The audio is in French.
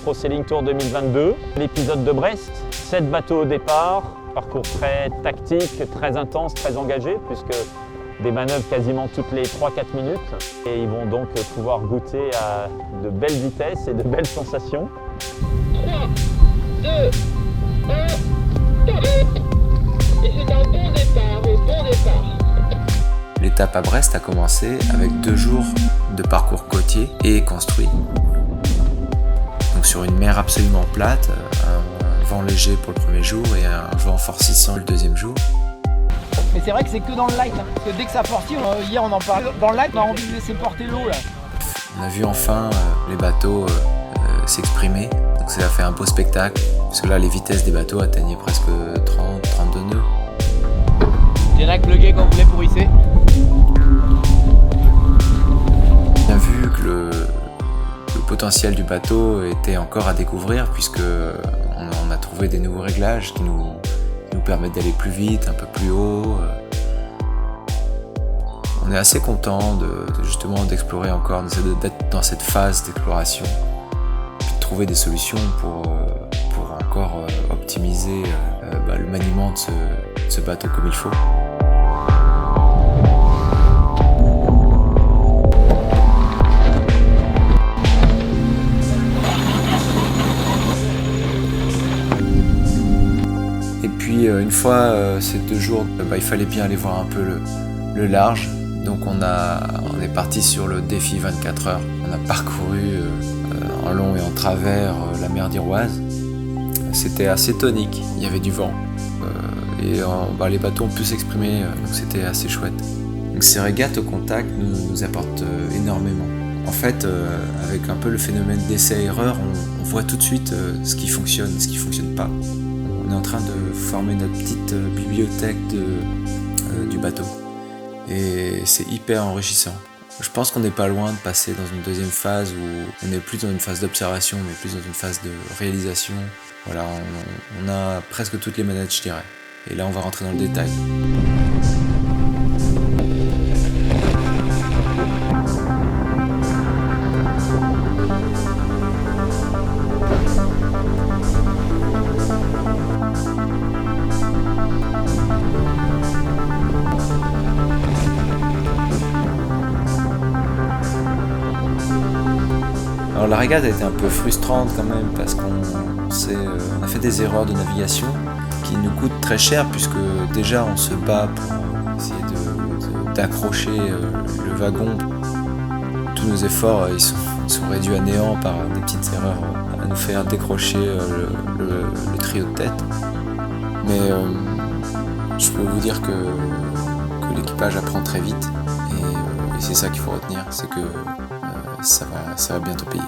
Pro Sailing Tour 2022. L'épisode de Brest, 7 bateaux au départ, parcours très tactique, très intense, très engagé, puisque des manœuvres quasiment toutes les 3-4 minutes. Et ils vont donc pouvoir goûter à de belles vitesses et de belles sensations. 3, 2, 1, top. Et c'est un bon départ. L'étape à Brest a commencé avec 2 jours de parcours côtier et construit. Donc sur une mer absolument plate, un vent léger pour le premier jour et un vent forcissant le deuxième jour. Mais c'est vrai que c'est que dans le lac, hein. Parce que dès que ça fortit, hier on en parlait, dans le lac on a envie de laisser porter l'eau là. On a vu enfin les bateaux s'exprimer, donc ça a fait un beau spectacle, parce que là les vitesses des bateaux atteignaient presque 30-32 nœuds. Direct le guet quand vous voulez pour hisser. On a vu que le potentiel du bateau était encore à découvrir, puisque on a trouvé des nouveaux réglages qui nous permettent d'aller plus vite, un peu plus haut. On est assez content justement d'explorer encore, d'être dans cette phase d'exploration, puis de trouver des solutions pour encore optimiser le maniement de ce bateau comme il faut. Et puis une fois ces 2 jours, il fallait bien aller voir un peu le large. Donc on est parti sur le défi 24 heures. On a parcouru en long et en travers la mer d'Iroise. C'était assez tonique, il y avait du vent. Et les bateaux ont pu s'exprimer, donc c'était assez chouette. Donc ces régates au contact nous apportent énormément. En fait, avec un peu le phénomène d'essai-erreur, on voit tout de suite ce qui fonctionne et ce qui fonctionne pas. On est en train de former notre petite bibliothèque du bateau. Et c'est hyper enrichissant. Je pense qu'on n'est pas loin de passer dans une deuxième phase où on n'est plus dans une phase d'observation, mais plus dans une phase de réalisation. Voilà, on a presque toutes les manettes, je dirais. Et là, on va rentrer dans le détail. Alors la régate a été un peu frustrante quand même parce qu'on a fait des erreurs de navigation qui nous coûtent très cher, puisque déjà on se bat pour essayer d'accrocher le wagon. Tous nos efforts ils sont réduits à néant par des petites erreurs à nous faire décrocher le trio de tête. Mais je peux vous dire que l'équipage apprend très vite et c'est ça qu'il faut retenir, c'est que ça va bientôt payer.